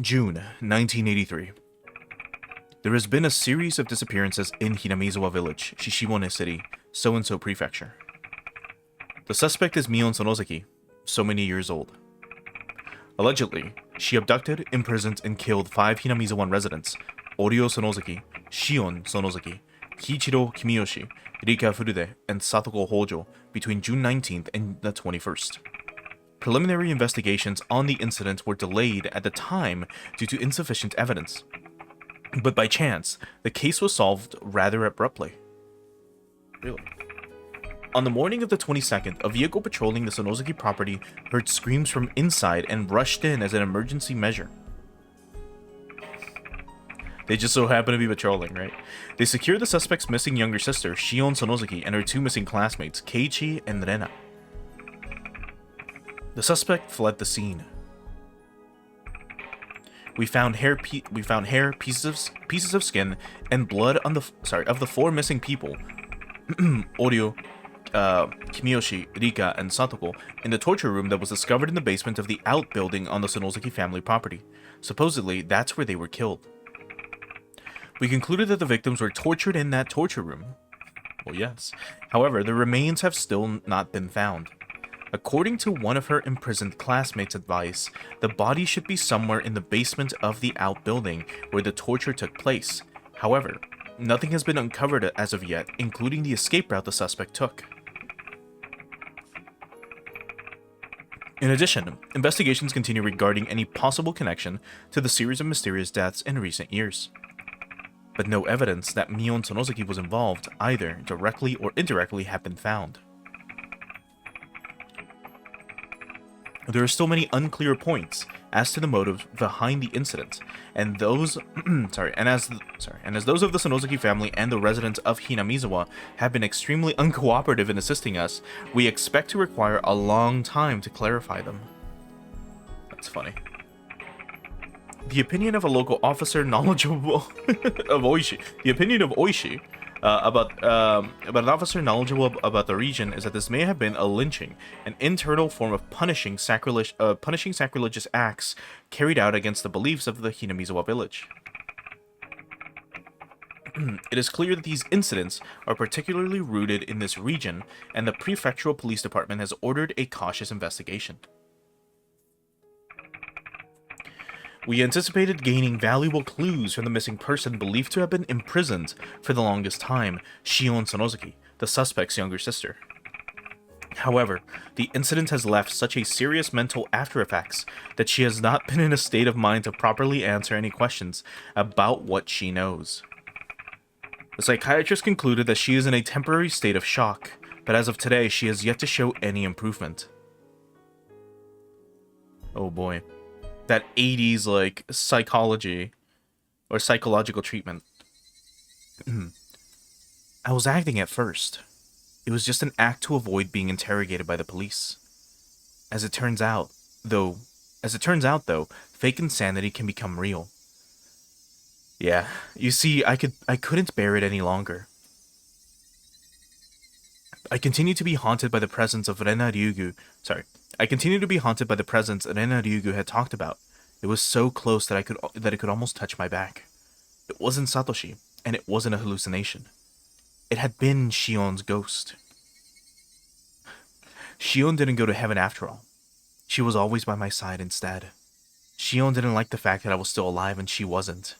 June 1983. There has been a series of disappearances in Hinamizawa Village, Shishimone City, so-and-so prefecture. The suspect is Mion Sonozaki, so many years old. Allegedly, she abducted, imprisoned, and killed 5 Hinamizawa residents, Oryo Sonozaki, Shion Sonozaki, Kiichiro Kimiyoshi, Rika Furude, and Satoko Hojo between June 19th and the 21st. Preliminary investigations on the incident were delayed at the time due to insufficient evidence. But by chance, the case was solved rather abruptly. Really? On the morning of the 22nd, a vehicle patrolling the Sonozaki property heard screams from inside and rushed in as an emergency measure. They just so happen to be patrolling, right? They secured the suspect's missing younger sister, Shion Sonozaki, and her 2 missing classmates, Keiichi and Rena. The suspect fled the scene. We found hair, pieces of skin, and blood on of the 4 missing people, Oryo, Kimiyoshi, Rika, and Satoko, in the torture room that was discovered in the basement of the outbuilding on the Sonozaki family property. Supposedly, that's where they were killed. We concluded that the victims were tortured in that torture room. Well, yes. However, the remains have still not been found. According to one of her imprisoned classmates' advice, the body should be somewhere in the basement of the outbuilding where the torture took place. However, nothing has been uncovered as of yet, including the escape route the suspect took. In addition, investigations continue regarding any possible connection to the series of mysterious deaths in recent years. But no evidence that Mion Sonozaki was involved, either directly or indirectly, have been found. There are still many unclear points as to the motives behind the incident, and those, as those of the Sonozaki family and the residents of Hinamizawa have been extremely uncooperative in assisting us, we expect to require a long time to clarify them. That's funny. The opinion of a local officer knowledgeable of Oishi. The opinion of Oishi about an officer knowledgeable about the region is that this may have been a lynching, an internal form of punishing sacrilegious acts carried out against the beliefs of the Hinamizawa village. It is clear that these incidents are particularly rooted in this region, and the prefectural police department has ordered a cautious investigation. We anticipated gaining valuable clues from the missing person believed to have been imprisoned for the longest time, Shion Sonozaki, the suspect's younger sister. However, the incident has left such a serious mental aftereffects that she has not been in a state of mind to properly answer any questions about what she knows. The psychiatrist concluded that she is in a temporary state of shock, but as of today, she has yet to show any improvement. Oh boy. That 80s, like, psychology or psychological treatment. I was acting at first. It was just an act to avoid being interrogated by the police. As it turns out, though, fake insanity can become real. Yeah, you see, I couldn't bear it any longer. I continue to be haunted by the presence of Rena Ryugu. I continue to be haunted by the presence Rena Ryugu had talked about. It was so close that it could almost touch my back. It wasn't Satoshi, and it wasn't a hallucination. It had been Shion's ghost. Shion didn't go to heaven after all. She was always by my side instead. Shion didn't like the fact that I was still alive and she wasn't.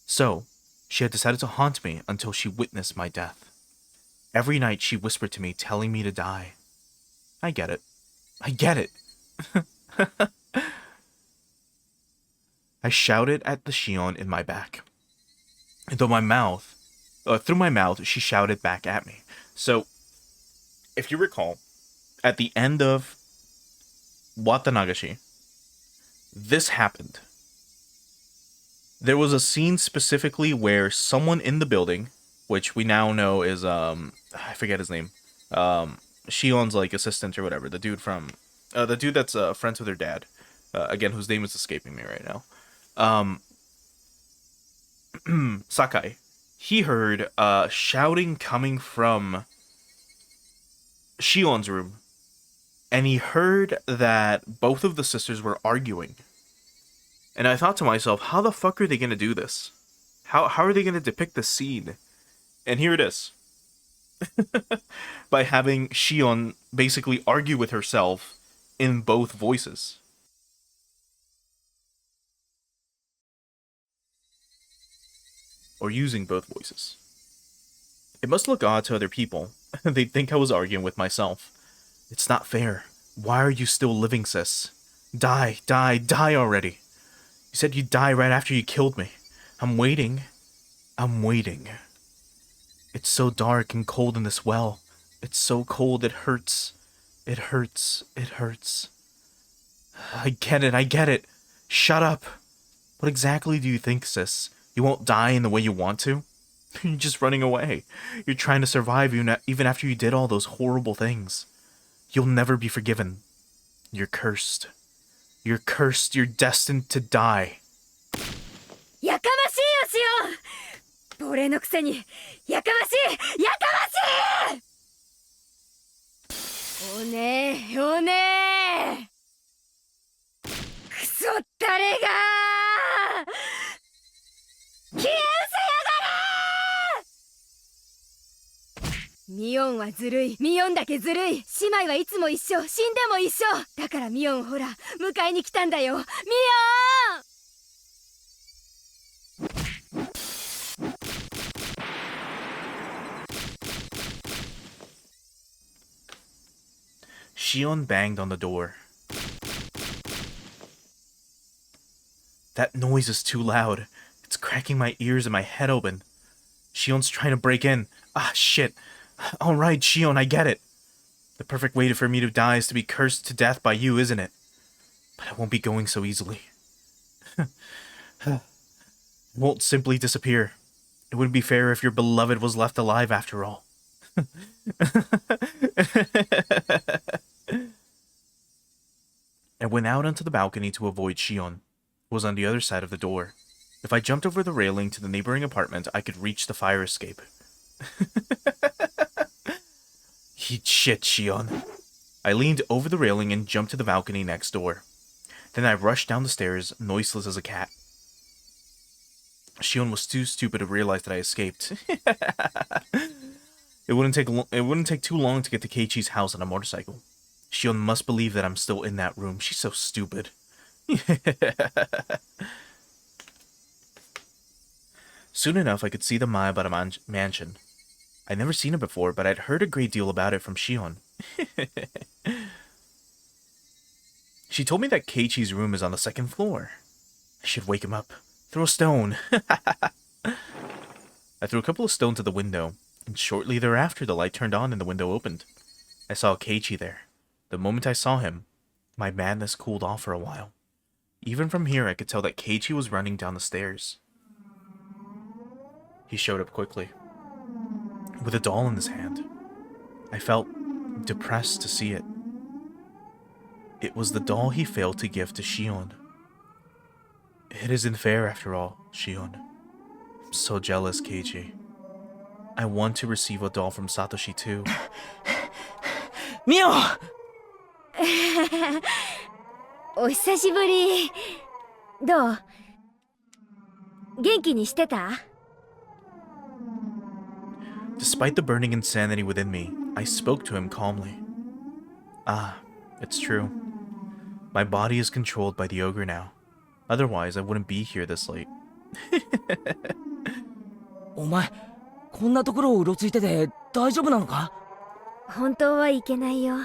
So, she had decided to haunt me until she witnessed my death. Every night she whispered to me, telling me to die. I get it. I get it. I shouted at the Shion in my back. Through my mouth, she shouted back at me. So, if you recall, at the end of Watanagashi, this happened. There was a scene specifically where someone in the building, which we now know is, I forget his name, Shion's, like, assistant or whatever, the dude that's, friends with her dad, again, whose name is escaping me right now, Sakai, he heard, shouting coming from Shion's room, and he heard that both of the sisters were arguing, And I thought to myself, how the fuck are they gonna do this? How are they gonna depict the scene? And here it is. By having Shion basically argue with herself in both voices. Or using both voices. It must look odd to other people. They'd think I was arguing with myself. It's not fair. Why are you still living, sis? Die, die, die already. You said you'd die right after you killed me. I'm waiting. I'm waiting. It's so dark and cold in this well. It's so cold it hurts. It hurts. It hurts. I get it, I get it. Shut up. What exactly do you think, sis? You won't die in the way you want to? You're just running away. You're trying to survive even after you did all those horrible things. You'll never be forgiven. You're cursed. You're cursed. You're destined to die. やかましいよ、シオン。亡霊のくせにやかましい、やかましい。おねえ、おねえ。クソったれが。消え失せやがれ。ミオンはずるい、ミオンだけずるい。姉妹はいつも一緒、死んでも一緒。だからミオンほら迎えに来たんだよ、ミオン。Shion banged on the door. That noise is too loud. It's cracking my ears and my head open. Shion's trying to break in. Ah, shit. Alright, Shion, I get it. The perfect way for me to die is to be cursed to death by you, isn't it? But I won't be going so easily. It won't simply disappear. It wouldn't be fair if your beloved was left alive after all. I went out onto the balcony to avoid Shion, who was on the other side of the door. If I jumped over the railing to the neighboring apartment, I could reach the fire escape. Eat shit, Shion. I leaned over the railing and jumped to the balcony next door. Then I rushed down the stairs, noiseless as a cat. Shion was too stupid to realize that I escaped. It wouldn't take too long to get to Keiichi's house on a motorcycle. Shion must believe that I'm still in that room. She's so stupid. Soon enough, I could see the Maebara mansion. I'd never seen it before, but I'd heard a great deal about it from Shion. She told me that Keiichi's room is on the second floor. I should wake him up. Throw a stone. I threw a couple of stones at the window, and shortly thereafter the light turned on and the window opened. I saw Keiichi there. The moment I saw him, my madness cooled off for a while. Even from here I could tell that Keiichi was running down the stairs. He showed up quickly, with a doll in his hand. I felt depressed to see it. It was the doll he failed to give to Shion. It isn't fair after all, Shion. I'm so jealous, Keiichi. I want to receive a doll from Satoshi too. Mio! お久しぶり。どう？元気にしてた？ Despite the burning insanity within me, I spoke to him calmly. Ah, it's true. My body is controlled by the ogre now. Otherwise, I wouldn't be here this late. お前、こんなところをうろついてて大丈夫なのか？本当はいけないよ。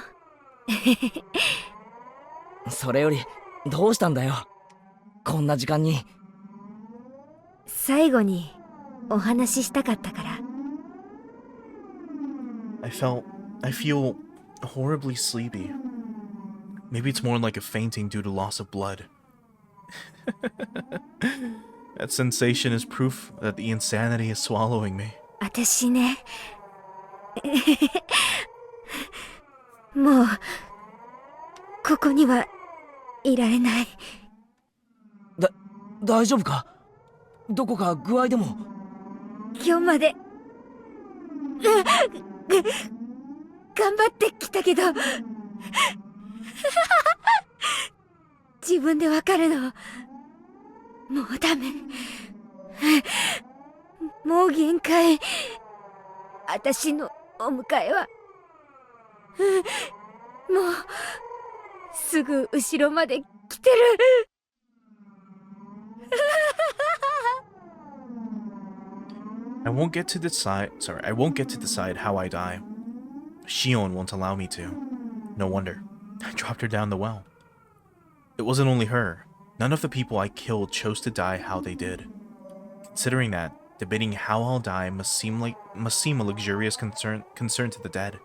それより、どうしたんだよ。こんな時間に。最後にお話ししたかったから。I feel horribly sleepy. Maybe it's more like a fainting due to loss of blood. That sensation is proof that the insanity is swallowing me. 私ね。もうここにはいられない。大丈夫か？どこか具合でも。今日まで頑張ってきたけど自分でわかるのもうダメ。もう限界。私のお迎えはもうすぐ後ろまで来てる。I won't get to decide. Sorry, I won't get to decide how I die. Shion won't allow me to. No wonder. I dropped her down the well. It wasn't only her. None of the people I killed chose to die how they did. Considering that, debating how I'll die must seem a luxurious concern to the dead.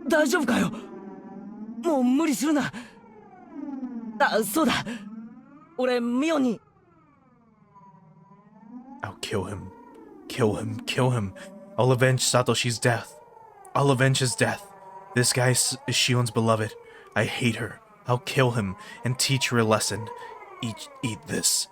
大丈夫かよ。もう無理するな。あ、そうだ。俺ミオンに。I'll kill him. Kill him. Kill him. I'll avenge Satoshi's death. I'll avenge his death. This guy is Shion's beloved. I hate her. I'll kill him and teach her a lesson. Eat this.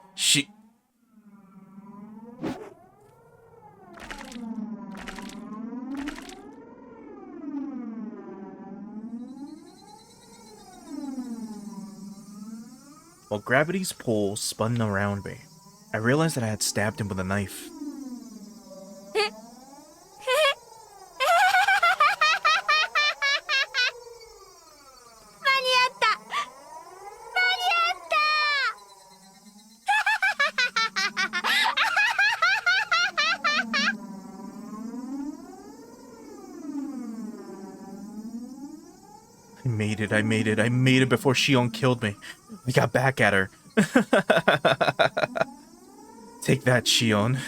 While gravity's pull spun around me, I realized that I had stabbed him with a knife. 間に合った。 I made it before Shion killed me. I got back at her. Take that, Shion.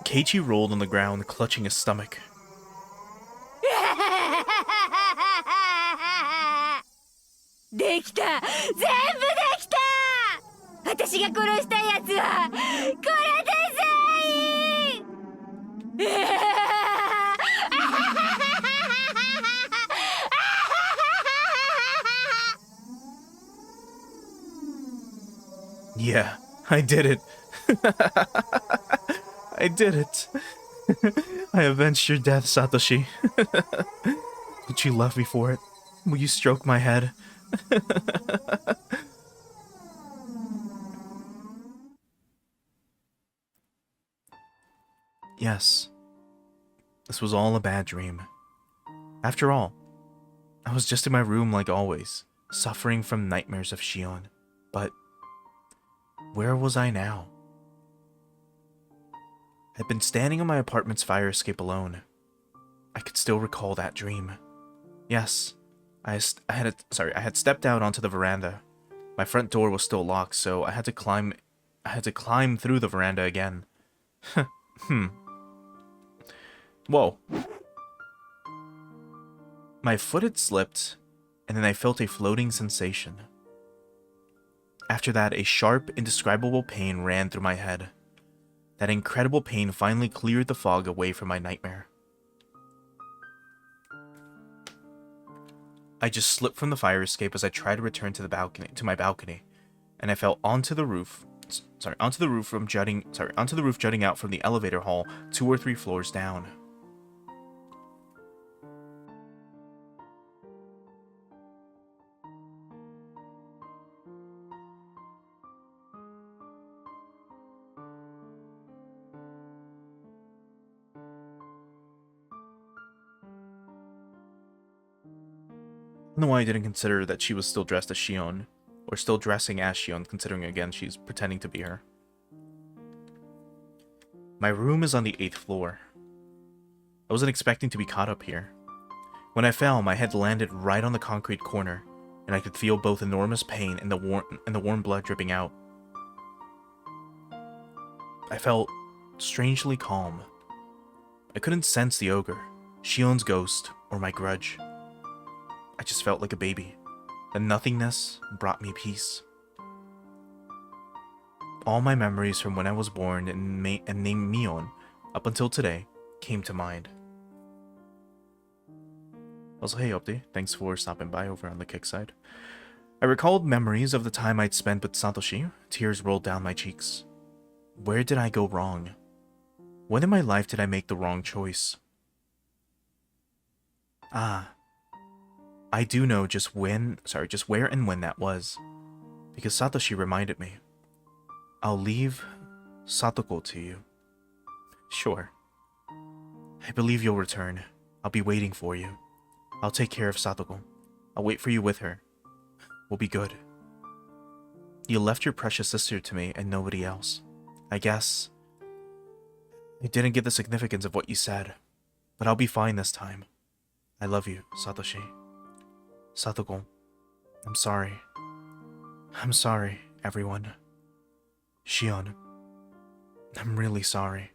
Keiichi rolled on the ground, clutching his stomach. できた。全部できた。私が殺したやつはこれで全員。Yeah, I did it. I did it. I avenged your death, Satoshi. Don't you love me for it? Will you stroke my head? Yes. This was all a bad dream. After all, I was just in my room like always, suffering from nightmares of Shion. But where was I now? I'd been standing on my apartment's fire escape alone. I could still recall that dream. Yes, I had stepped out onto the veranda. My front door was still locked, so I had to climb through the veranda again. Whoa. My foot had slipped, and then I felt a floating sensation. After that, a sharp, indescribable pain ran through my head. That incredible pain finally cleared the fog away from my nightmare. I just slipped from the fire escape as I tried to return to my balcony, and I fell onto the roof jutting out from the elevator hall 2 or 3 floors down. I don't know why I didn't consider that she was still dressed as Shion, or still dressing as Shion, considering again she's pretending to be her. My room is on the 8th floor. I wasn't expecting to be caught up here. When I fell, my head landed right on the concrete corner, and I could feel both enormous pain and the warm blood dripping out. I felt strangely calm. I couldn't sense the ogre, Shion's ghost, or my grudge. I just felt like a baby. The nothingness brought me peace. All my memories from when I was born and named Mion up until today came to mind. Also, hey Opti, thanks for stopping by over on the kick side. I recalled memories of the time I'd spent with Satoshi. Tears rolled down my cheeks. Where did I go wrong? When in my life did I make the wrong choice? I do know just where and when that was. Because Satoshi reminded me. I'll leave Satoko to you. Sure. I believe you'll return. I'll be waiting for you. I'll take care of Satoko. I'll wait for you with her. We'll be good. You left your precious sister to me and nobody else. I guess I didn't get the significance of what you said, but I'll be fine this time. I love you, Satoshi. Satoko, I'm sorry. I'm sorry, everyone. Shion, I'm really sorry.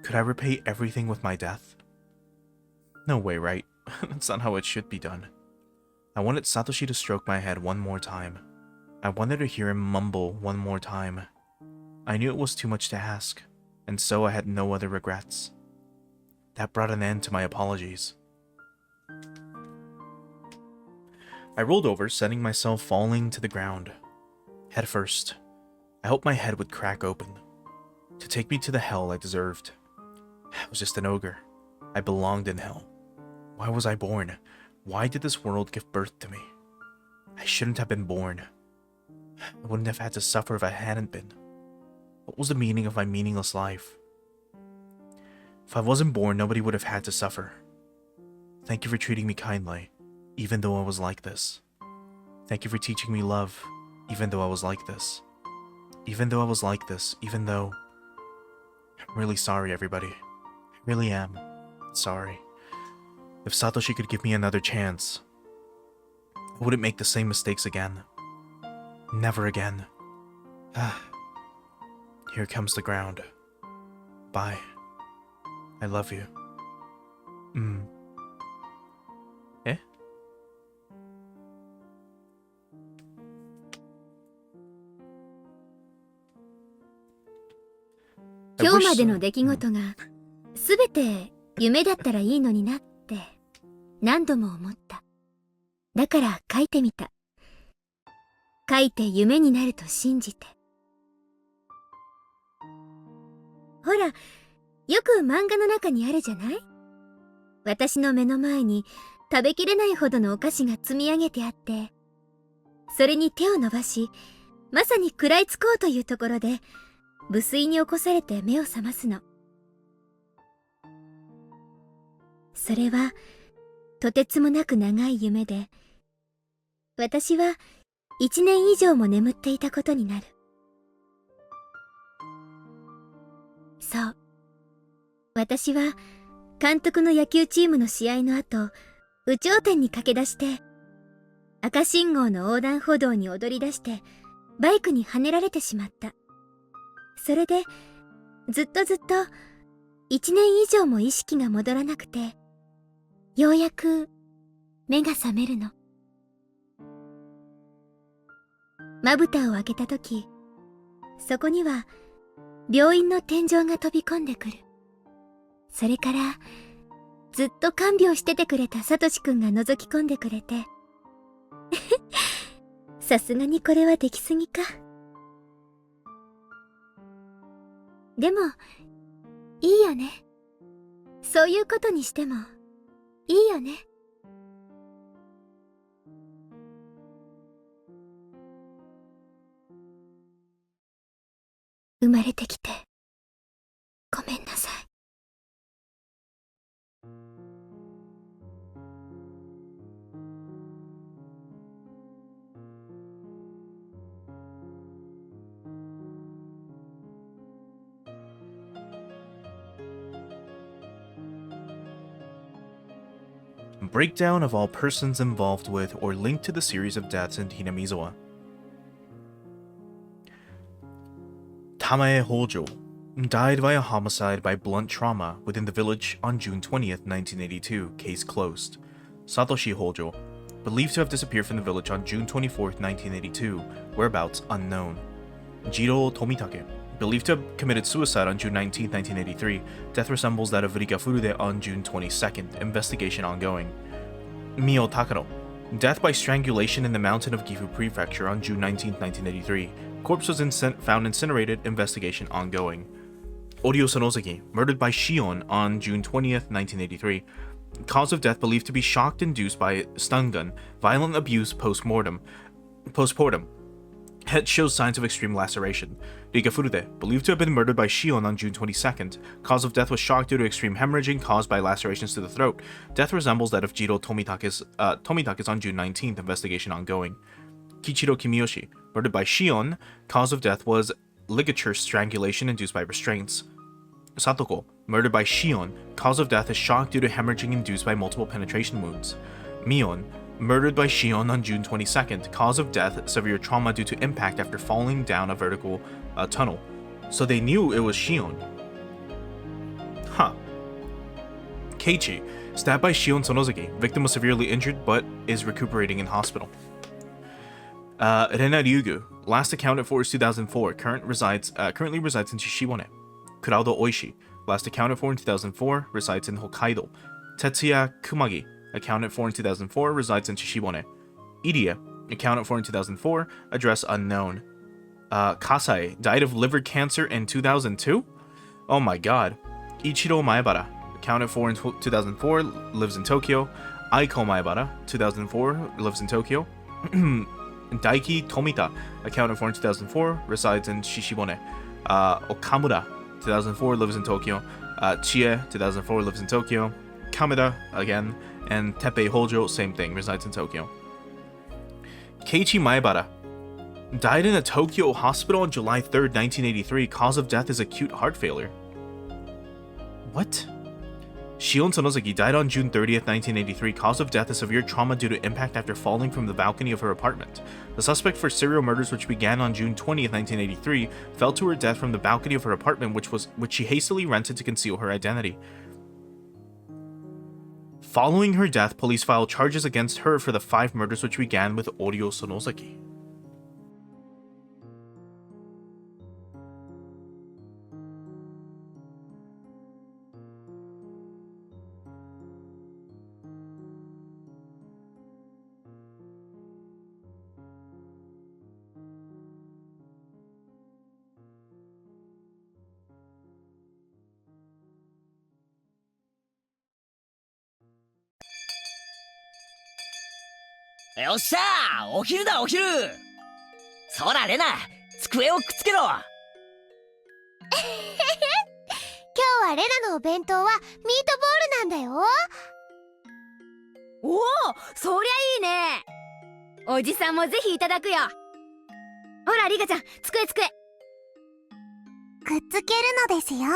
Could I repay everything with my death? No way, right? That's not how it should be done. I wanted Satoshi to stroke my head one more time. I wanted to hear him mumble one more time. I knew it was too much to ask, and so I had no other regrets. That brought an end to my apologies. I rolled over, setting myself falling to the ground. Head first. I hoped my head would crack open, to take me to the hell I deserved. I was just an ogre. I belonged in hell. Why was I born? Why did this world give birth to me? I shouldn't have been born. I wouldn't have had to suffer if I hadn't been. What was the meaning of my meaningless life? If I wasn't born, nobody would have had to suffer. Thank you for treating me kindly, even though I was like this. Thank you for teaching me love, even though I was like this. Even though I was like this, even though... I'm really sorry, everybody. I really am. Sorry. If Satoshi could give me another chance, I wouldn't make the same mistakes again. Never again. Here comes the ground. Bye. I love you. Eh? 今日までの出来事が全て夢だったらいいのになって何度も思った。だから書いてみた。書いて夢になると信じて。ほら、よく漫画の中にあるじゃない？私の目の前に食べきれないほどのお菓子が積み上げてあって、それに手を伸ばし、まさに食らいつこうというところで、無粋に起こされて目を覚ますの。それは、とてつもなく長い夢で、私は1年以上も眠っていたことになる。そう。私は、監督の野球チームの試合の後、有頂天に駆け出して、赤信号の横断歩道に踊り出して、バイクにはねられてしまった。それで、ずっと1年以上も意識が戻らなくて、ようやく目が覚めるの。まぶたを開けたとき、そこには病院の天井が飛び込んでくる。それから、ずっと看病しててくれたサトシくんが覗き込んでくれて、さすがにこれはできすぎか。でも、いいよね。そういうことにしても、いいよね。生まれてきて、ごめんなさい。Breakdown of all persons involved with or linked to the series of deaths in Hinamizawa. Tamae Hojo died via homicide by blunt trauma within the village on June 20th, 1982, case closed. Satoshi Hojo, believed to have disappeared from the village on June 24th, 1982, whereabouts unknown. Jiro Tomitake, believed to have committed suicide on June 19th, 1983, death resembles that of Rika Furude on June 22nd, investigation ongoing. Mio Takano, Death by strangulation in the mountain of Gifu Prefecture on June 19, 1983. Corpse was found incinerated, investigation ongoing. Oryo Sonozaki, murdered by Shion on June 20th, 1983. Cause of death believed to be shock induced by stun gun, violent abuse postmortem. Head shows signs of extreme laceration. Rika Furude, believed to have been murdered by Shion on June 22nd. Cause of death was shock due to extreme hemorrhaging caused by lacerations to the throat. Death resembles that of Jiro Tomitake's on June 19th, investigation ongoing. Kichiro Kimiyoshi, murdered by Shion. Cause of death was ligature strangulation induced by restraints. Satoko, murdered by Shion. Cause of death is shock due to hemorrhaging induced by multiple penetration wounds. Mion, murdered by Shion on June 22nd. Cause of death, severe trauma due to impact after falling down a vertical tunnel. So they knew it was Shion. Huh. Keiichi, stabbed by Shion Sonozaki. Victim was severely injured but is recuperating in hospital. Rena Ryugu, last accounted for is 2004. Currently resides in Shishiwone. Kurado Oishi, last accounted for in 2004, resides in Hokkaido. Tetsuya Kumagi, accounted for in 2004, resides in Shishiwone. Iria, accounted for in 2004, address unknown. Kasai, died of liver cancer in 2002? Oh my god. Ichiro Maebara, accounted for in 2004, lives in Tokyo. Aiko Maebara, 2004, lives in Tokyo. Daiki Tomita, accounted for in 2004, resides in Shishiwone. Okamura, 2004, lives in Tokyo. Chie, 2004, lives in Tokyo. Kameda, again. And Teppei Hojo, same thing, resides in Tokyo. Keiichi Maebara, died in a Tokyo hospital on July 3rd, 1983. Cause of death is acute heart failure. What? Shion Sonozaki died on June 30th, 1983. Cause of death is severe trauma due to impact after falling from the balcony of her apartment. The suspect for serial murders, which began on June 20th, 1983, fell to her death from the balcony of her apartment, which she hastily rented to conceal her identity. Following her death, police filed charges against her for the 5 murders which began with Oryo Sonozaki.よっしゃー、お昼だお昼。そらレナ、机をくっつけろ。今日はレナのお弁当はミートボールなんだよ。おお、そりゃいいね。おじさんもぜひいただくよ。ほらリカちゃん、机。くっつけるのですよ。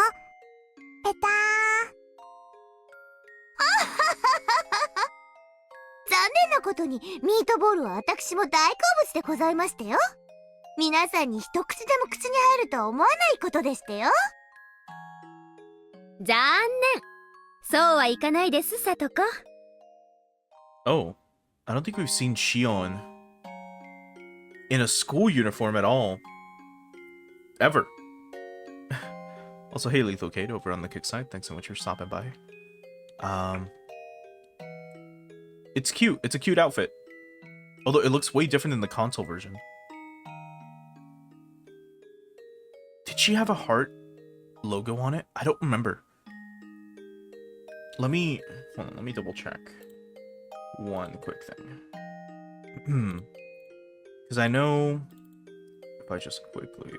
ペター。残念なことにミートボールは私も大好物でございましたよ。皆さんに一口でも口に入るとは思わないことでしたよ。残念。そうはいかないです、さとこ。Oh, I don't think we've seen Shion in a school uniform at all. Ever. Also, hey Lethal Kate over on the kick side. Thanks so much for stopping by. It's cute. It's a cute outfit. Although it looks way different than the console version. Did she have a heart logo on it? I don't remember. Let me double check one quick thing. Because I know if I just quickly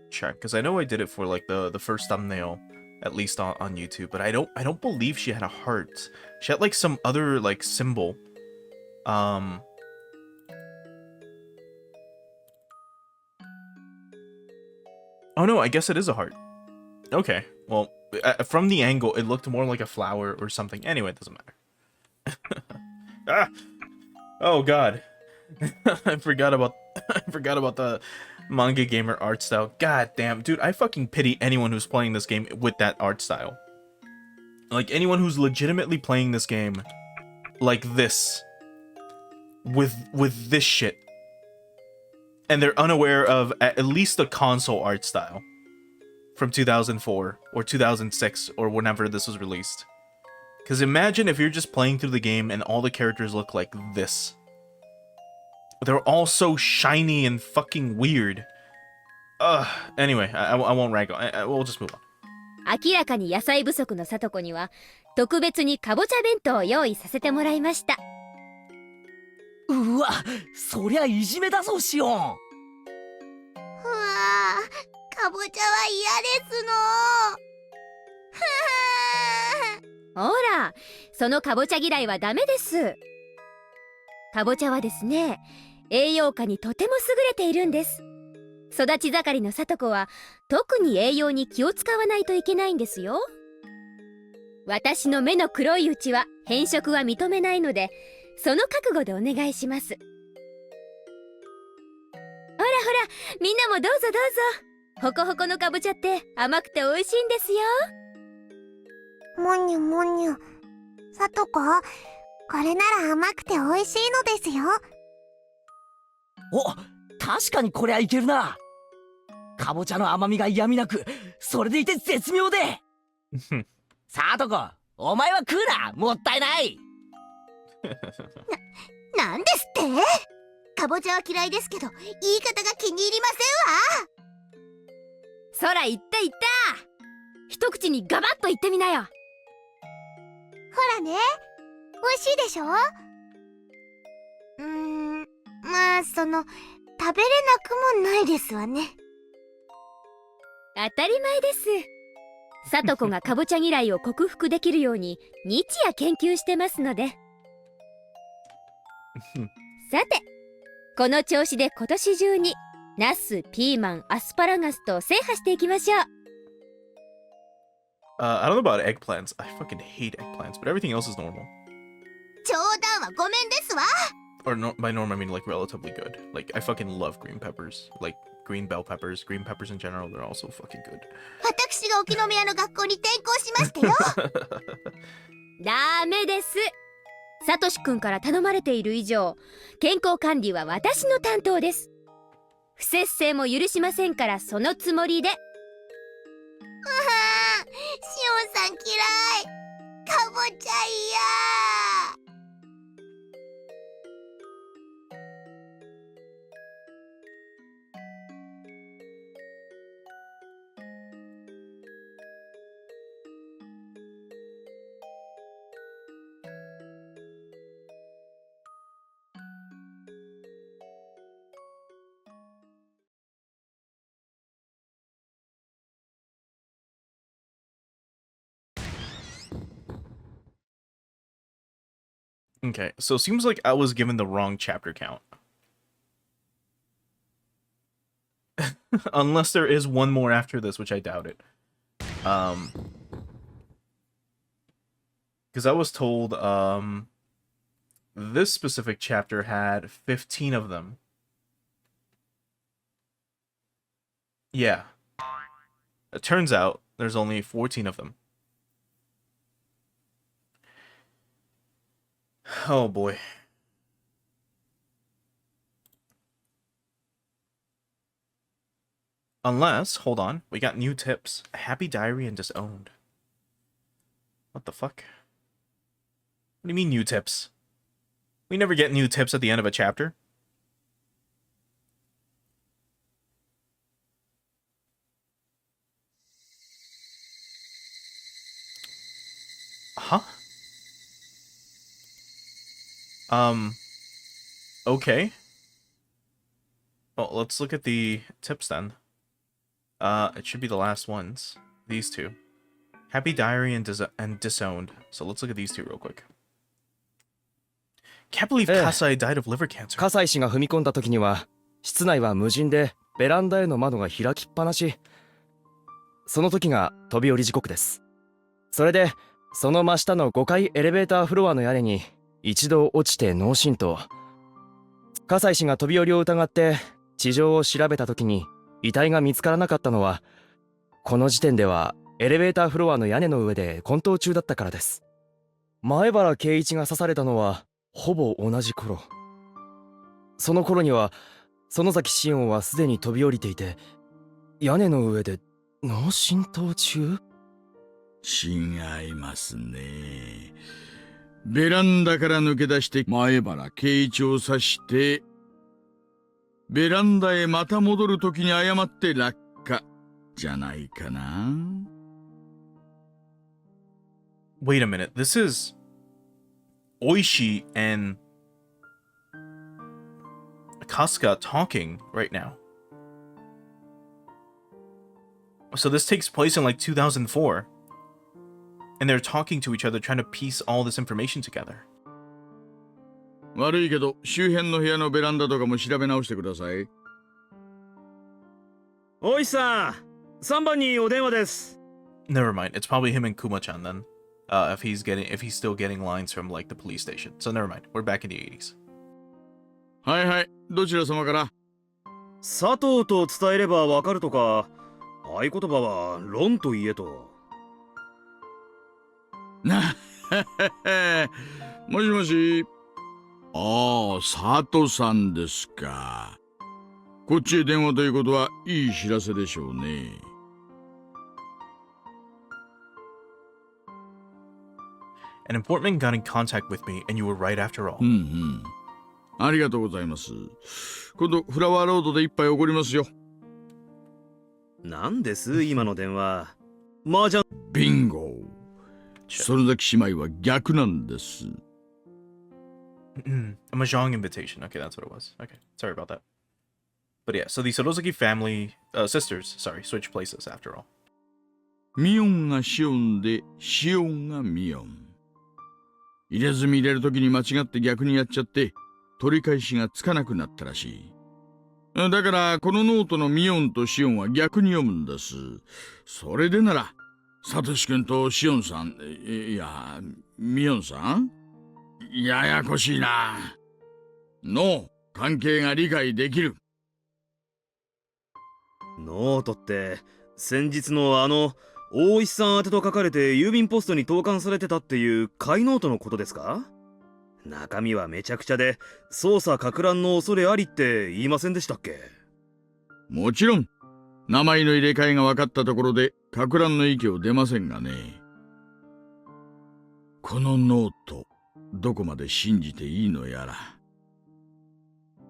check, because I know I did it for like the first thumbnail, at least on YouTube, but I don't believe she had a heart. She had like some other like symbol. Oh no, I guess it is a heart. Okay, well, from the angle, it looked more like a flower or something. Anyway, it doesn't matter. Ah! Oh god. I forgot about the manga gamer art style. God damn, dude, I fucking pity anyone who's playing this game with that art style. Like, anyone who's legitimately playing this game like this. With this shit. And they're unaware of at least the console art style from 2004 or 2006 or whenever this was released. Because imagine if you're just playing through the game and all the characters look like this. They're all so shiny and fucking weird. Anyway, I won't rag on. We'll just move on. 明らかに野菜不足のさとこには特別にかぼちゃ弁当を用意させてもらいました。うわ、そりゃいじめだぞシオン。うわあ、かぼちゃは嫌ですの。ほら、そのかぼちゃ嫌いはダメです。かぼちゃはですね、栄養価にとても優れているんです。育ち盛りのさとこは特に栄養に気を使わないといけないんですよ。私の目の黒いうちは変色は認めないので、その覚悟でお願いします。ほらほら、みんなもどうぞどうぞ。ほこほこのかぼちゃって甘くて美味しいんですよ。もにゅもにゅ。さとこ、これなら甘くて美味しいのですよ。お、確かにこりゃいけるな。かぼちゃの甘みが嫌味なく、それでいて絶妙で。さとこ、お前は食うな、もったいない。なんですって？かぼちゃは嫌いですけど、言い方が気に入りまそら言った言った。一口にガバッと言ってみなよ。せんわ。ほらね、美味しいでしょ？まあ食べれなくもないですわね。当たり前です。さとこがかぼちゃ嫌いを克服できるように日夜研究してますので。さて、この調子で今年中にナス、ピーマン、アスパラガスと制覇していきましょう。I don't know about eggplants. I fucking hate eggplants, but everything else is normal. 冗談はごめんですわ。Or no, by normal I mean like relatively good. Like I fucking love green peppers. Like green bell peppers, green peppers in general, they're also fucking good. 私が沖野宮の学校に転校しましたよ。ダメです。サトシくんから頼まれている以上、健康管理は私の担当です。不摂生も許しませんから、そのつもりで。シオンさん嫌い。かぼちゃ嫌。Okay, so it seems like I was given the wrong chapter count. Unless there is one more after this, which I doubt it. Because I was told this specific chapter had 15 of them. Yeah. It turns out there's only 14 of them. Oh boy. Unless, hold on, we got new tips. Happy Diary and Disowned. What the fuck? What do you mean new tips? We never get new tips at the end of a chapter. Huh? Okay. Well, let's look at the tips then. It should be the last ones. These two. Happy Diary and Disowned. So let's look at these two real quick. Can't believe Kasai died of liver cancer. 葛西氏が踏み込んだ時には室内は無人でベランダへの窓が開きっぱなし。その時が飛び降り時刻です。それでその真下の5階エレベーターフロアの屋根に一度落ちて脳震盪。葛西氏が飛び降りを疑って地上を調べた時に遺体が見つからなかったのは、この時点ではエレベーターフロアの屋根の上で混沌中だったからです。前原圭一が刺されたのはほぼ同じ頃。その頃には園崎シオンはすでに飛び降りていて、屋根の上で脳震盪中。違いますね。ベランダから抜け出して前原圭一を指して、ベランダへまた戻るときに誤って落下じゃないかな。Wait a minute. This is Oishi and Kasuga talking right now. So this takes place in like 2004. And they're talking to each other, trying to piece all this information together. 悪いけど、周辺の部屋のベランダとかも調べ直してください。おいさん、3番にお電話です。 Never mind. It's probably him and Kuma-chan then. If he's still getting lines from like the police station. So never mind. We're back in the 80s. はいはい、どちら様から？佐藤と伝えればわかるとか、合言葉は論と言えと。なもしもし。ああ、佐藤さんですか。こっちへ電話ということはいい知らせでしょうね。An informant got in contact with me, and you were right after all. うんうん。ありがとうございます。今度フラワーロードで一杯おごりますよ。なんです今の電話。麻雀。ビンゴ。それだけ姉妹は逆なんです。A mahjong invitation. Okay, that's what it was. Okay, sorry about that. But yeah, so the Sorosaki family, sisters, switch places after all. ミオンがシオンで、シオンがミオン。入れ墨入れるときに間違って逆にやっちゃって、取り返しがつかなくなったらしい。だから、このノートのミオンとシオンは逆に読むんです。それでなら、サトシ君とシオンさん、いや、ミオンさん？ややこしいな。の関係が理解できる。ノートって、先日の大石さん宛てと書かれて郵便ポストに投函されてたっていう買いノートのことですか？中身はめちゃくちゃで、捜査撹乱の恐れありって言いませんでしたっけ？もちろん。名前の入れ替えが分かったところで、撹乱の域を出ませんがね。このノート、どこまで信じていいのやら。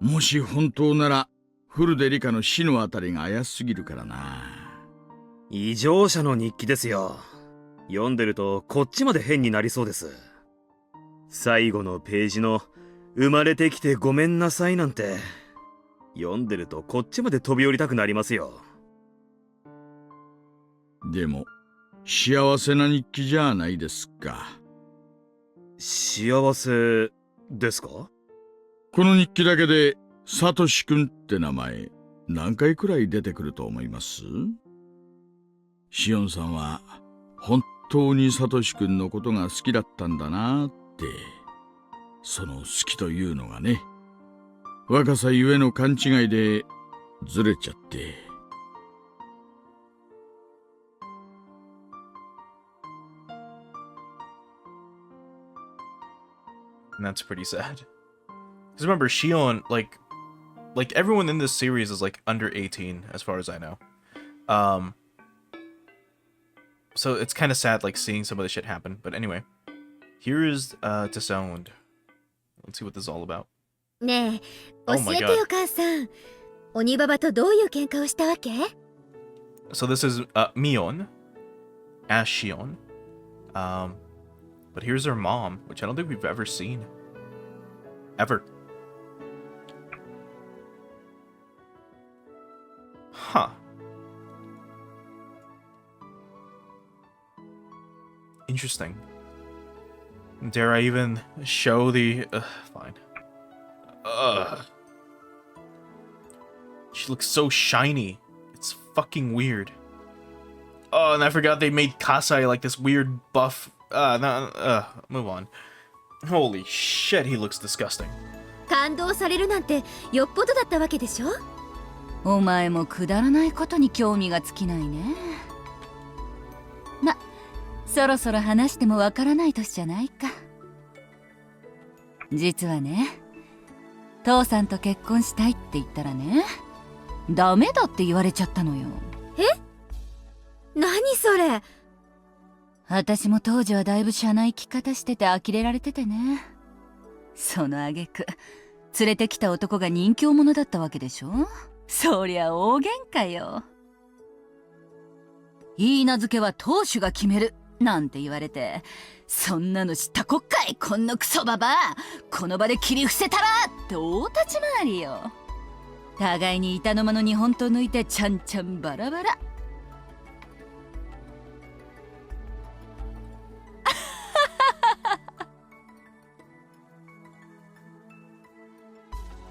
もし本当なら、古出理香の死のあたりが怪しすぎるからな。異常者の日記ですよ。読んでるとこっちまで変になりそうです。最後のページの生まれてきてごめんなさいなんて、読んでるとこっちまで飛び降りたくなりますよ。でも、幸せな日記じゃないですか。幸せですか？この日記だけで、サトシ君って名前、何回くらい出てくると思います？シオンさんは、本当にサトシ君のことが好きだったんだなって、その好きというのがね、若さゆえの勘違いでずれちゃって。And that's pretty sad. Because remember, Shion, like everyone in this series is like under 18, as far as I know. So it's kind of sad, like seeing some of this shit happen. But anyway, here is Disowned. Let's see what this is all about. ねえ、 Oh 教 my えて god. よ母さん。鬼ババとどういう喧嘩をしたわけ？ So this is Mion as Shion. But here's her mom, which I don't think we've ever seen. Ever. Huh. Interesting. Dare I even show the... fine. She looks so shiny. It's fucking weird. Oh, and I forgot they made Kasai like this weird buff. Move on. Holy shit, he looks disgusting. 感動されるなんてよっぽどだったわけでしょ？お前もくだらないことに興味が尽きないね。ま、そろそろ話してもわからない年じゃないか。実はね、父さんと結婚したいって言ったらね、ダメだって言われちゃったのよ。え？何それ？私も当時はだいぶ社内生き方してて呆れられててね。その挙句連れてきた男が人気者だったわけでしょ。そりゃ大喧嘩よ。いい名付けは当主が決めるなんて言われて、そんなの知ったこっかい、こんなクソババア、この場で切り伏せたらって大立ち回りよ。互いに板の間の日本刀抜いてちゃんちゃんバラバラ。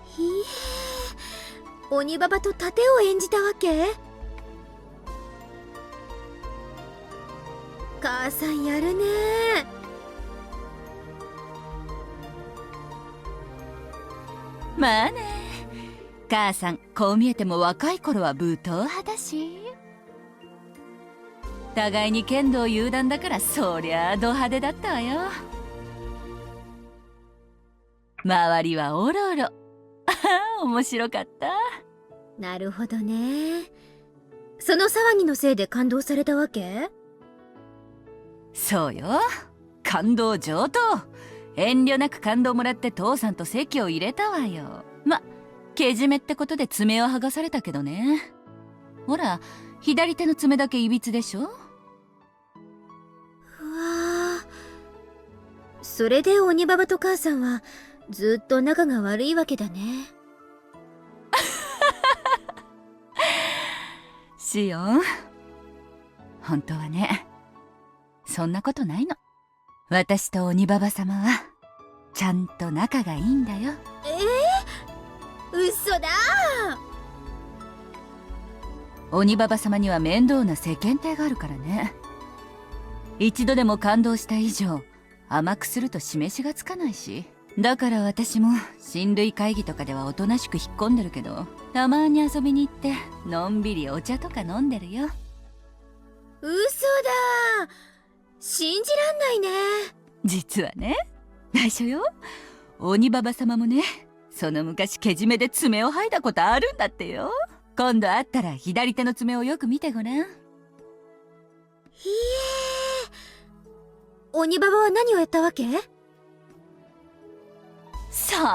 ひえ、鬼ババと盾を演じたわけ？母さんやるね。まあね、母さんこう見えても若い頃は武闘派だし、互いに剣道有段だからそりゃあド派手だったわよ。周りはおろおろ。面白かった。なるほどね。その騒ぎのせいで感動されたわけ？そうよ、感動上等。遠慮なく感動もらって父さんと籍を入れたわよ。ま、けじめってことで爪を剥がされたけどね。ほら、左手の爪だけいびつでしょ。うわあ、それで鬼ババと母さんはずっと仲が悪いわけだね。シオン、本当はね、そんなことないの。私と鬼ババ様はちゃんと仲がいいんだよ。嘘だ。鬼ババ様には面倒な世間体があるからね。一度でも感動した以上甘くすると示しがつかないし、だから私も親類会議とかではおとなしく引っ込んでるけど、たまに遊びに行ってのんびりお茶とか飲んでるよ。嘘だ。信じらんないね。実はね、内緒よ。鬼ババ様もね、その昔けじめで爪を剥いだことあるんだってよ。今度会ったら左手の爪をよく見てごらん。ひえ、鬼ババは何をやったわけ？そうね、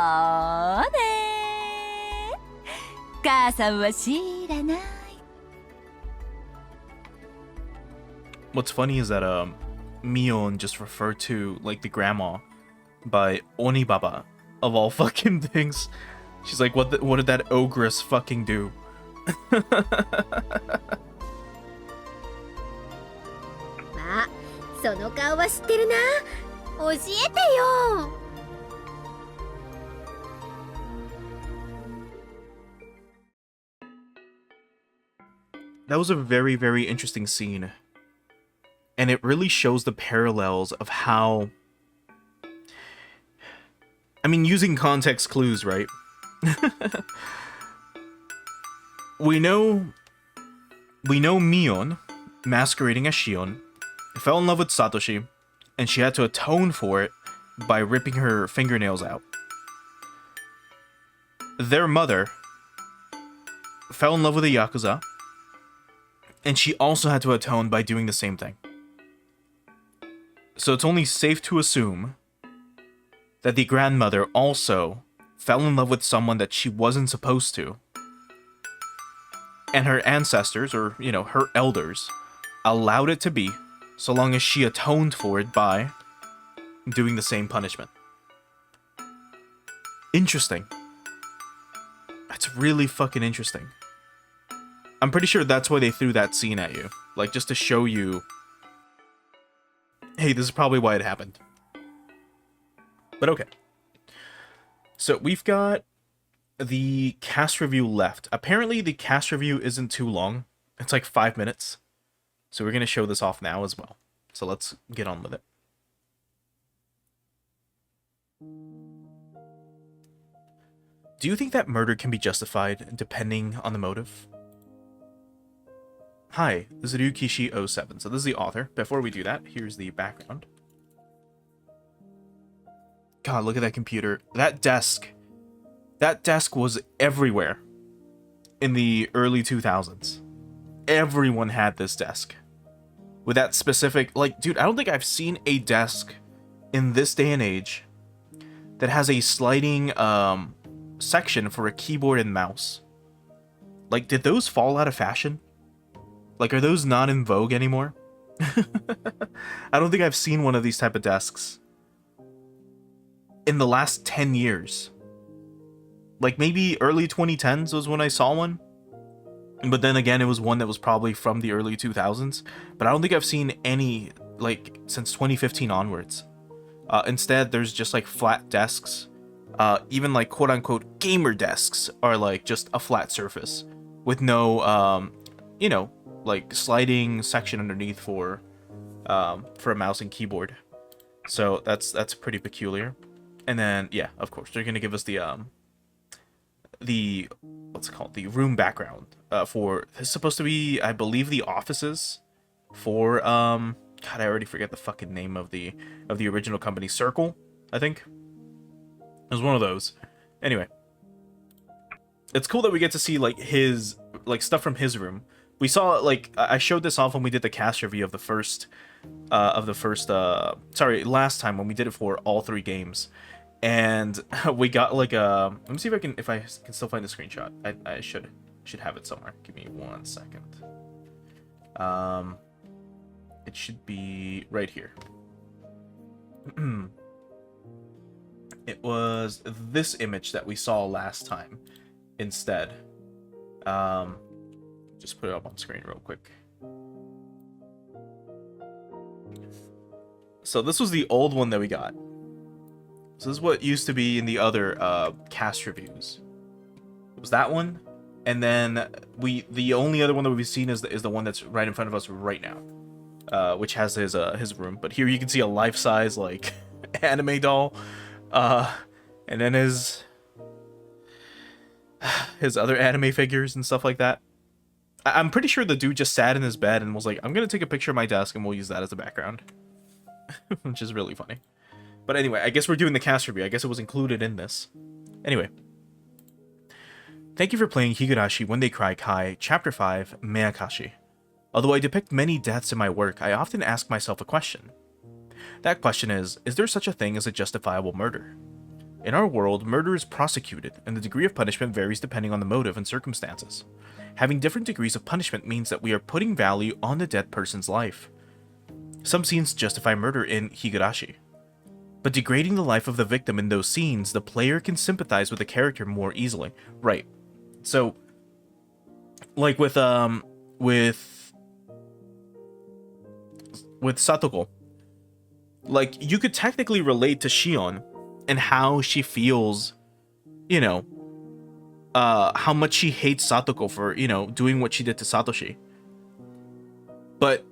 母さんは知らない。 What's funny is that Mion just referred to like the grandma by Onibaba of all fucking things. She's like, what did that ogress fucking do? まあ、その顔は知ってるな。教えてよ。That was a very, very interesting scene. And it really shows the parallels of how... I mean, using context clues, right? We know Mion, masquerading as Shion, fell in love with Satoshi, and she had to atone for it by ripping her fingernails out. Their mother fell in love with a Yakuza, and she also had to atone by doing the same thing. So it's only safe to assume that the grandmother also fell in love with someone that she wasn't supposed to. And her ancestors, or, you know, her elders, allowed it to be so long as she atoned for it by doing the same punishment. Interesting. That's really fucking interesting. I'm pretty sure that's why they threw that scene at you. Like, just to show you, hey, this is probably why it happened. But okay. So we've got the cast review left. Apparently the cast review isn't too long. It's like 5 minutes. So we're going to show this off now as well. So let's get on with it. Do you think that murder can be justified depending on the motive? Hi, this is Ryukishi07. So this is the author. Before we do that, here's the background. God, look at that computer. That desk was everywhere in the early 2000s. Everyone had this desk. with that specific, like, dude, I don't think I've seen a desk in this day and age that has a sliding section for a keyboard and mouse. Like, did those fall out of fashion? Like, are those not in vogue anymore? I don't think I've seen one of these type of desks in the last 10 years. Like, maybe early 2010s was when I saw one. But then again, it was one that was probably from the early 2000s. But I don't think I've seen any, like, since 2015 onwards. Instead, there's just, like, flat desks. Even, like, quote-unquote gamer desks are, like, just a flat surface with no, you know, like, sliding section underneath for a mouse and keyboard. So that's pretty peculiar. And then, yeah, of course, they're gonna give us the what's it called, the room background for, this is supposed to be, I believe, the offices for God, I already forget the fucking name of the original company. Circle, I think it was one of those. Anyway, it's cool that we get to see, like, his, like, stuff from his room. We saw, like, I showed this off when we did the cast review of the first sorry, last time when we did it for all 3 games. And we got, like, let me see if I can still find the screenshot. I should have it somewhere. Give me 1 second. It should be right here. It was this image that we saw last time instead. Just put it up on screen real quick. So this was the old one that we got. So this is what used to be in the other cast reviews. It was that one, and then the only other one that we've seen is the one that's right in front of us right now, which has his room. But here you can see a life-size, like, anime doll, and then his other anime figures and stuff like that. I'm pretty sure the dude just sat in his bed and was like, I'm gonna take a picture of my desk and we'll use that as a background. Which is really funny. But anyway, I guess we're doing the cast review. I guess it was included in this. Anyway. Thank you for playing Higurashi When They Cry Kai, Chapter 5, Meakashi. Although I depict many deaths in my work, I often ask myself a question. That question is there such a thing as a justifiable murder? In our world, murder is prosecuted, and the degree of punishment varies depending on the motive and circumstances. Having different degrees of punishment means that we are putting value on the dead person's life. Some scenes justify murder in Higurashi. But degrading the life of the victim in those scenes, the player can sympathize with the character more easily. Right. So, like with Satoko, like, you could technically relate to Shion and how she feels, you know, how much she hates Satoko for, you know, doing what she did to Satoshi. But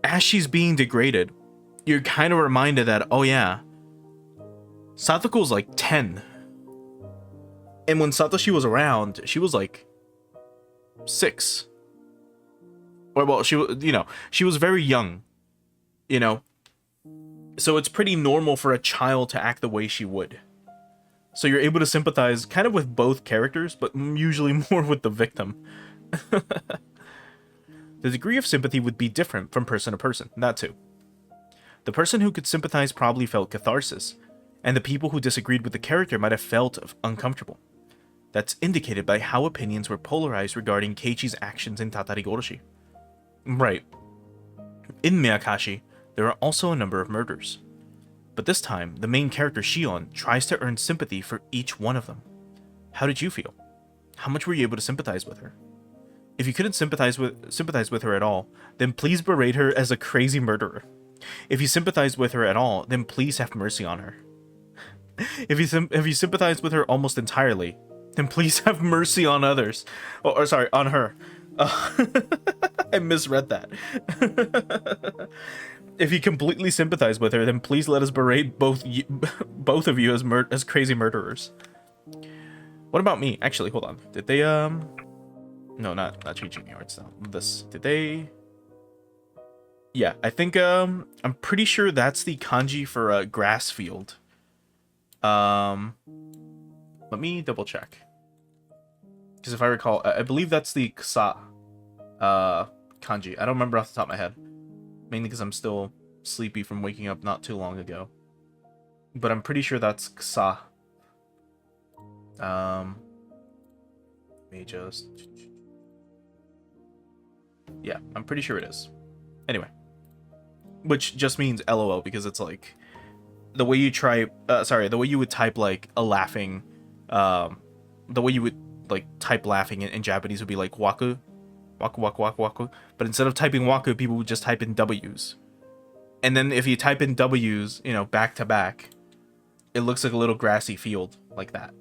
as she's being degraded, you're kind of reminded that, oh yeah, Satoko's like 10. And when Satoshi was around, she was like 6. Or, well, she was, you know, she was very young, you know. So it's pretty normal for a child to act the way she would. So you're able to sympathize kind of with both characters, but usually more with the victim. The degree of sympathy would be different from person to person, that too. The person who could sympathize probably felt catharsis, and the people who disagreed with the character might have felt uncomfortable. That's indicated by how opinions were polarized regarding Keiichi's actions in Tatarigoroshi. Right. In Meakashi, there are also a number of murders. But this time, the main character Shion tries to earn sympathy for each one of them. How did you feel? How much were you able to sympathize with her? If you couldn't sympathize with her at all, then please berate her as a crazy murderer. If you sympathize with her at all, then please have mercy on her. If you sympathize with her almost entirely, then please have mercy on others. Or sorry, on her. I misread that. If you completely sympathize with her, then please let us berate both of you as crazy murderers. What about me? Actually, hold on. Did they no, not changing the art style. This, did they? Yeah, I think I'm pretty sure that's the kanji for grass field. Let me double check. Because if I recall, I believe that's the ksa kanji. I don't remember off the top of my head. mainly because I'm still sleepy from waking up not too long ago. But I'm pretty sure that's Ksa. May just... Yeah, I'm pretty sure it is. Anyway. Which just means LOL, because it's like... The way you try... the way you would type, like, a laughing... the way you would, like, type laughing in Japanese would be like waku. Waku, waku, waku, waku. But instead of typing waku, people would just type in W's. And then if you type in W's, you know, back to back, it looks like a little grassy field, like that.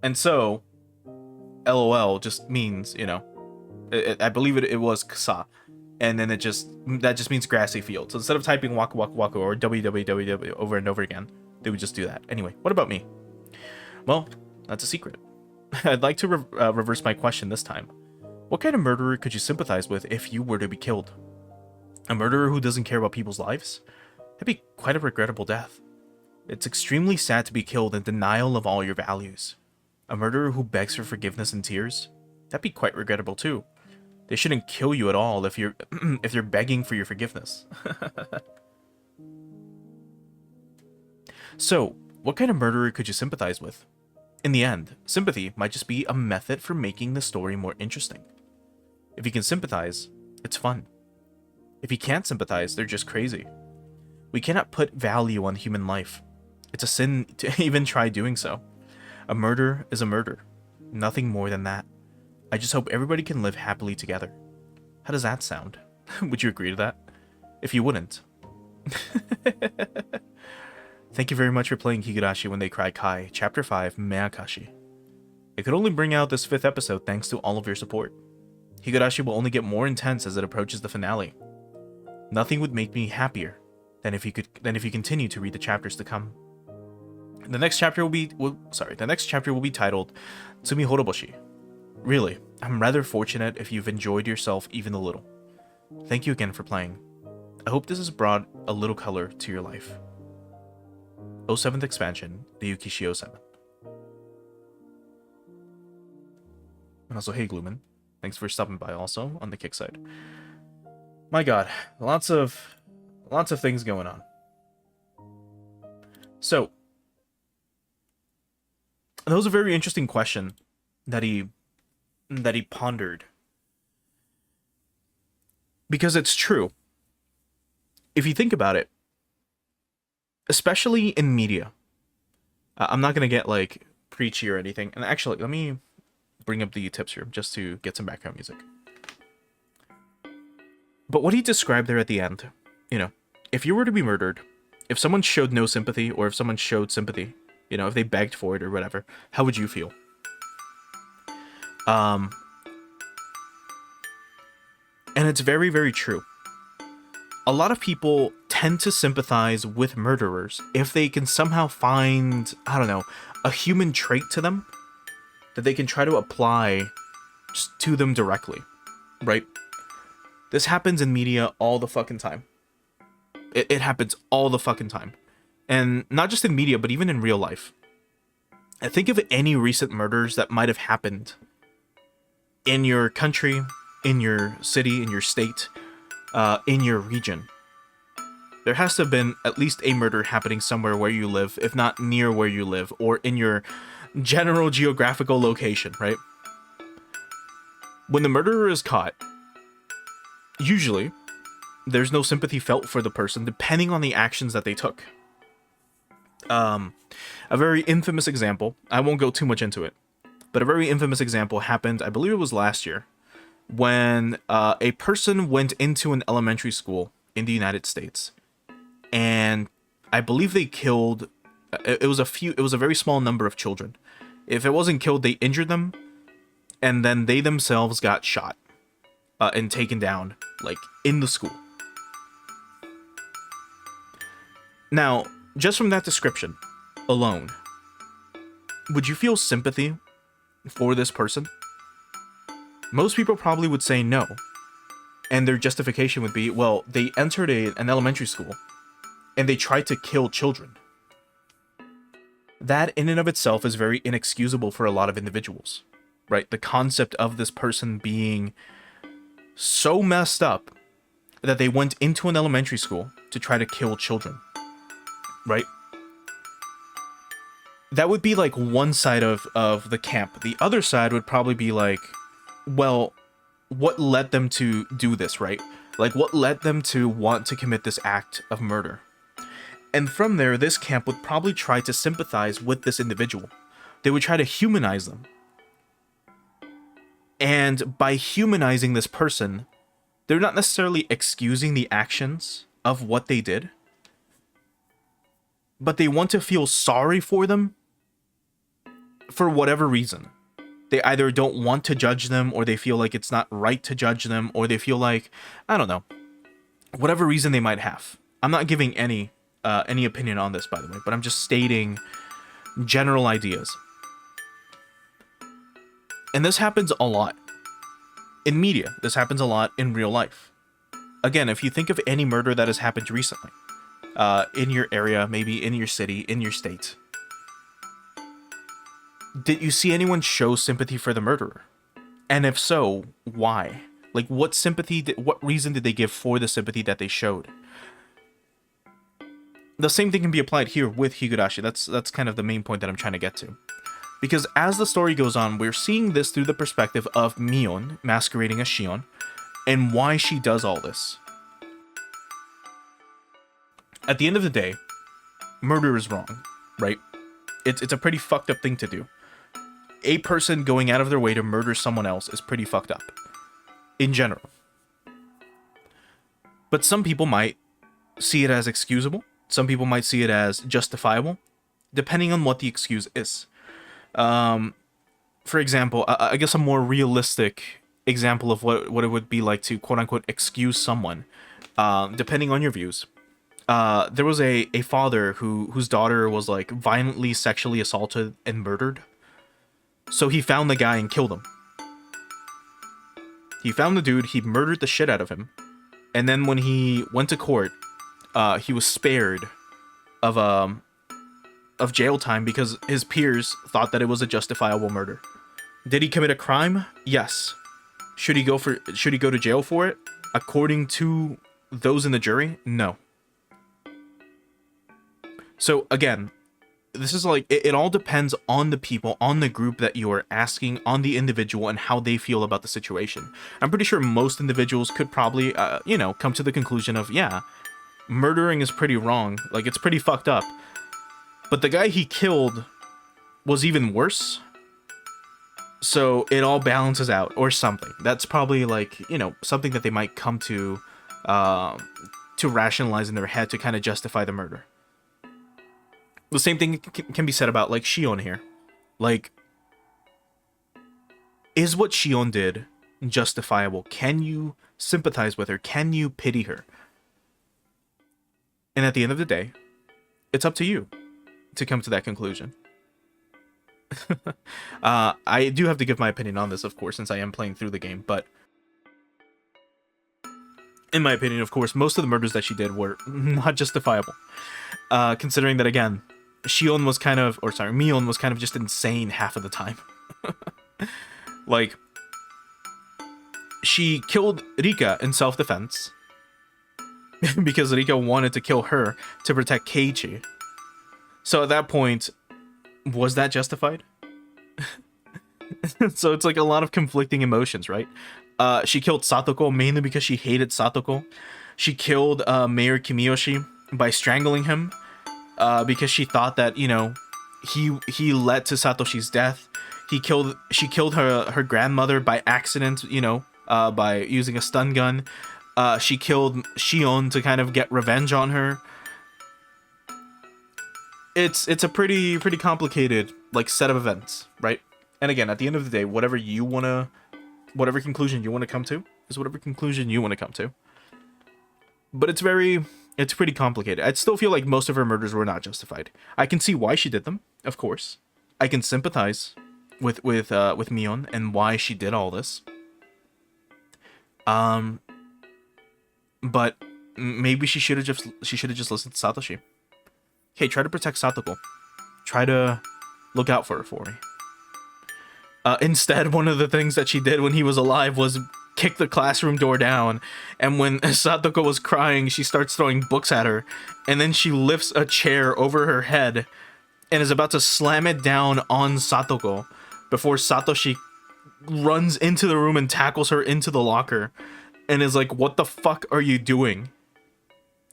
And so, LOL just means, you know, I believe it was Ksa. And then that just means grassy field. So instead of typing waku, waku, waku, or www over and over again, they would just do that. Anyway, what about me? Well, that's a secret. I'd like to reverse my question this time. What kind of murderer could you sympathize with if you were to be killed? A murderer who doesn't care about people's lives? That'd be quite a regrettable death. It's extremely sad to be killed in denial of all your values. A murderer who begs for forgiveness in tears? That'd be quite regrettable too. They shouldn't kill you at all if you're if they're begging for your forgiveness. So, what kind of murderer could you sympathize with? In the end, sympathy might just be a method for making the story more interesting. If you can sympathize, it's fun. If you can't sympathize, they're just crazy. We cannot put value on human life. It's a sin to even try doing so. A murder is a murder. Nothing more than that. I just hope everybody can live happily together. How does that sound? Would you agree to that? If you wouldn't. Thank you very much for playing Higurashi When They Cry Kai, Chapter 5, Meakashi. It could only bring out this 5th episode thanks to all of your support. Higurashi will only get more intense as it approaches the finale. Nothing would make me happier than if you continue to read the chapters to come. The next chapter will be titled Tsumi Horoboshi. Really, I'm rather fortunate if you've enjoyed yourself even a little. Thank you again for playing. I hope this has brought a little color to your life. 07th expansion, the Yukishi 07. And also, hey Gloomin, thanks for stopping by also on the kick side. My god, lots of things going on. So, that was a very interesting question that he pondered. Because it's true. If you think about it, especially in media, I'm not going to get like preachy or anything. And actually, let me bring up the tips here just to get some background music. But what he described there at the end, you know, if you were to be murdered, if someone showed no sympathy or if someone showed sympathy, you know, if they begged for it or whatever, how would you feel? And it's very, very true. A lot of people tend to sympathize with murderers if they can somehow find, I don't know, a human trait to them that they can try to apply just to them directly, right? This happens in media all the fucking time. It happens all the fucking time. And not just in media, but even in real life. I think of any recent murders that might have happened in your country, in your city, in your state, in your region. There has to have been at least a murder happening somewhere where you live, if not near where you live, or in your general geographical location, right? When the murderer is caught, usually there's no sympathy felt for the person depending on the actions that they took. A very infamous example, I won't go too much into it, but a very infamous example happened, I believe it was last year, when a person went into an elementary school in the United States, and I believe they killed, it was a very small number of children. If it wasn't killed, they injured them, and then they themselves got shot and taken down, like, in the school. Now, just from that description alone, would you feel sympathy for this person? Most people probably would say no. And their justification would be, well, they entered an elementary school and they tried to kill children. That in and of itself is very inexcusable for a lot of individuals, right? The concept of this person being so messed up that they went into an elementary school to try to kill children, right? That would be like one side of the camp. The other side would probably be like, well, what led them to do this, right? Like, what led them to want to commit this act of murder? And from there, this camp would probably try to sympathize with this individual. They would try to humanize them. And by humanizing this person, they're not necessarily excusing the actions of what they did, but they want to feel sorry for them for whatever reason. They either don't want to judge them, or they feel like it's not right to judge them, or they feel like, I don't know, whatever reason they might have. I'm not giving any opinion on this, by the way, but I'm just stating general ideas. And this happens a lot in media. This happens a lot in real life. Again, if you think of any murder that has happened recently, in your area, maybe in your city, in your state, did you see anyone show sympathy for the murderer? And if so, why? Like, what reason did they give for the sympathy that they showed? The same thing can be applied here with Higurashi. That's kind of the main point that I'm trying to get to. Because as the story goes on, we're seeing this through the perspective of Mion masquerading as Shion, and why she does all this. At the end of the day, murder is wrong, right? It's a pretty fucked up thing to do. A person going out of their way to murder someone else is pretty fucked up, in general. But some people might see it as excusable. Some people might see it as justifiable, depending on what the excuse is. For example, I guess a more realistic example of what it would be like to quote-unquote excuse someone, depending on your views. There was a father whose daughter was like violently sexually assaulted and murdered. So he found the guy and killed him. He found the dude, he murdered the shit out of him. And then when he went to court, he was spared of jail time because his peers thought that it was a justifiable murder. Did he commit a crime? Yes. Should he go to jail for it? According to those in the jury, no. So again, this is like, it all depends on the people, on the group that you are asking, on the individual, and how they feel about the situation. I'm pretty sure most individuals could probably, come to the conclusion of, yeah, murdering is pretty wrong. Like, it's pretty fucked up. But the guy he killed was even worse. So it all balances out, or something. That's probably like, something that they might come to rationalize in their head to kind of justify the murder. The same thing can be said about, like, Shion here. Like, is what Shion did justifiable? Can you sympathize with her? Can you pity her? And at the end of the day, it's up to you to come to that conclusion. I do have to give my opinion on this, of course, since I am playing through the game, but in my opinion, of course, most of the murders that she did were not justifiable. Considering that, again, Mion was kind of just insane half of the time. Like, she killed Rika in self-defense because Rika wanted to kill her to protect Keiichi. So at that point, was that justified? So it's like a lot of conflicting emotions, right? She killed Satoko mainly because she hated Satoko. She killed Mayor Kimiyoshi by strangling him because she thought that, he led to Satoshi's death. She killed her grandmother by accident, by using a stun gun. She killed Shion to kind of get revenge on her. It's a pretty complicated, like, set of events, right? And again, at the end of the day, whatever conclusion you want to come to is whatever conclusion you want to come to. But it's pretty complicated. I'd still feel like most of her murders were not justified. I can see why she did them, of course. I can sympathize with Mion and why she did all this. But maybe she should have just listened to Satoshi. Hey, try to protect Satoko. Try to look out for her for me. Instead, one of the things that she did when he was alive was kick the classroom door down, and when Satoko was crying, she starts throwing books at her, and then she lifts a chair over her head and is about to slam it down on Satoko before Satoshi runs into the room and tackles her into the locker and is like, "What the fuck are you doing?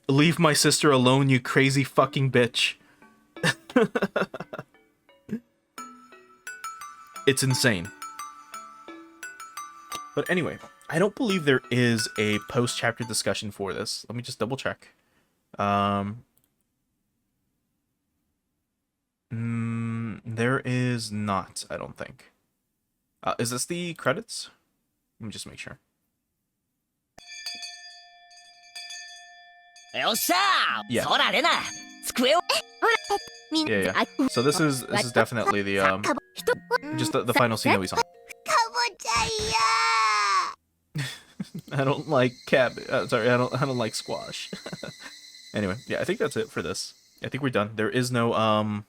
Leave my sister alone, you crazy fucking bitch." It's insane. But anyway, I don't believe there is a post-chapter discussion for this. Let me just double check. There is not, I don't think. Is this the credits? Let me just make sure. よっしゃー Yeah. そらレナ机を Yeah, yeah. So this is definitely the just the final scene that we saw. I don't like sorry, I don't like squash. Anyway, yeah, I think that's it for this. I think we're done. There is no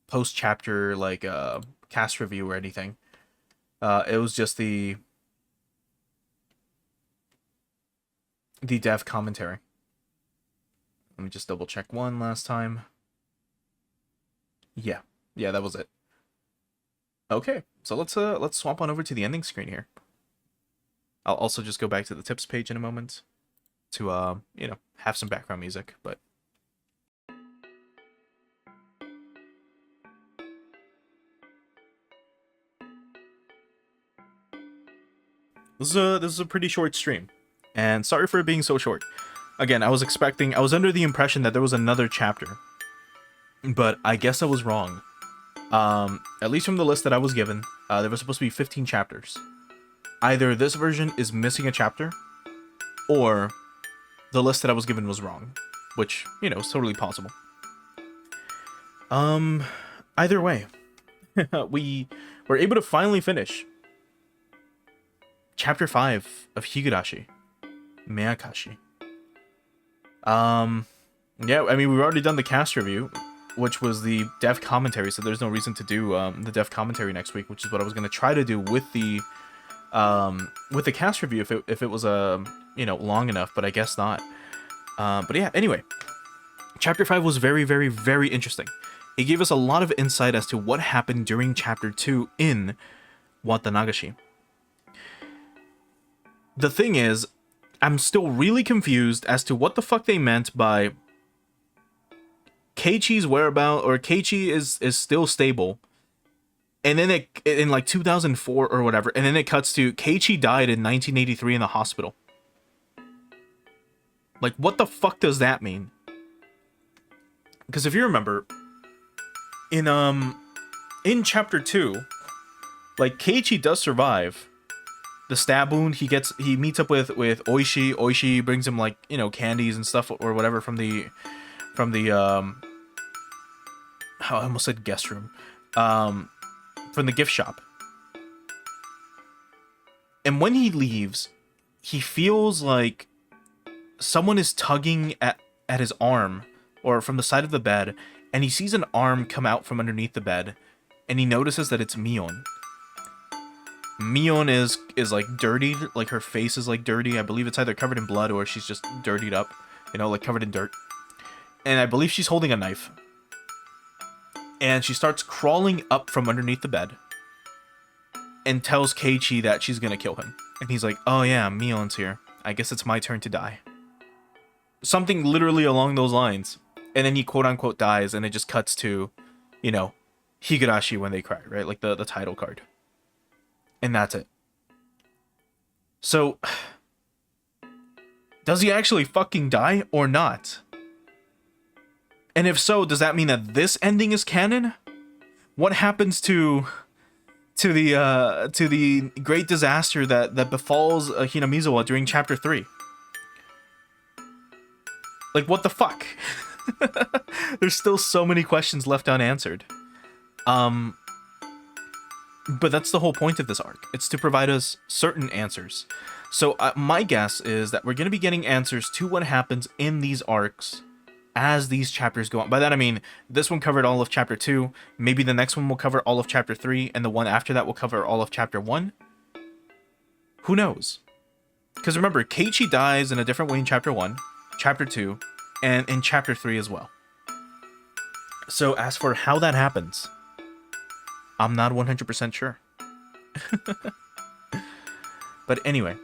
post chapter like cast review or anything. It was just the dev commentary. Let me just double check one last time. Yeah, that was it. Okay, so let's swap on over to the ending screen here. I'll also just go back to the tips page in a moment to you know, have some background music, but this is a pretty short stream, and sorry for it being so short. Again, I was under the impression that there was another chapter, but I guess I was wrong. At least from the list that I was given, there was supposed to be 15 chapters. Either this version is missing a chapter, or the list that I was given was wrong, which, you know, is totally possible. Either way, we were able to finally finish Chapter 5 of Higurashi, Meakashi. Yeah, I mean, we've already done the cast review, which was the dev commentary, so there's no reason to do the dev commentary next week, which is what I was going to try to do with the cast review if it was you know, long enough, but I guess not. But yeah, anyway, Chapter 5 was very, very, very interesting. It gave us a lot of insight as to what happened during Chapter 2 in Watanagashi. The thing is, I'm still really confused as to what the fuck they meant by Keiichi's whereabouts, or Keiichi is still stable, and then it in like 2004 or whatever, and then it cuts to Keiichi died in 1983 in the hospital. Like, what the fuck does that mean? Because if you remember, in Chapter 2, like, Keiichi does survive the stab wound. He meets up with Oishi. Oishi brings him, like, you know, candies and stuff or whatever from the oh, I almost said guest room. From the gift shop. And when he leaves, he feels like someone is tugging at his arm, or from the side of the bed, and he sees an arm come out from underneath the bed, and he notices that it's Mion. Mion is like dirtied, like her face is like dirty. I believe it's either covered in blood or she's just dirtied up, you know, like covered in dirt. And I believe she's holding a knife. And she starts crawling up from underneath the bed and tells Keiichi that she's gonna kill him. And he's like, "Oh yeah, Mion's here. I guess it's my turn to die." Something literally along those lines. And then he quote-unquote dies, and it just cuts to, you know, Higurashi when they cry, right? Like the title card. And that's it. So, does he actually fucking die or not? And if so, does that mean that this ending is canon? What happens to the great disaster that befalls Hinamizawa during Chapter 3? Like, what the fuck? There's still so many questions left unanswered. But that's the whole point of this arc. It's to provide us certain answers. So my guess is that we're going to be getting answers to what happens in these arcs as these chapters go on. By that I mean, this one covered all of chapter 2, maybe the next one will cover all of chapter 3, and the one after that will cover all of chapter 1. Who knows? Because remember, Keiichi dies in a different way in chapter 1, chapter 2, and in chapter 3 as well. So as for how that happens, I'm not 100% sure. But anyway,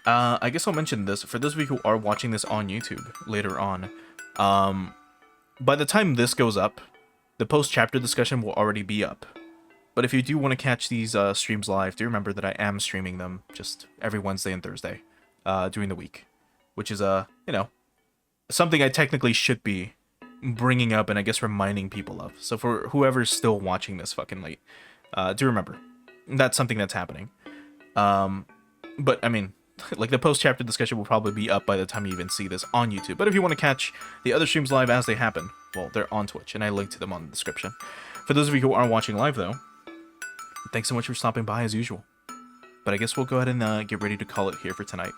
I guess I'll mention this for those of you who are watching this on YouTube later on. By the time this goes up, the post-chapter discussion will already be up. But if you do want to catch these streams live, do remember that I am streaming them just every Wednesday and Thursday during the week, which is you know, something I technically should be bringing up and I guess reminding people of. So for whoever's still watching this fucking late, do remember that's something that's happening. But I mean, like the post-chapter discussion will probably be up by the time you even see this on YouTube. But if you want to catch the other streams live as they happen, well, they're on Twitch, and I link to them on the description. For those of you who aren't watching live, though, thanks so much for stopping by as usual. But I guess we'll go ahead and get ready to call it here for tonight.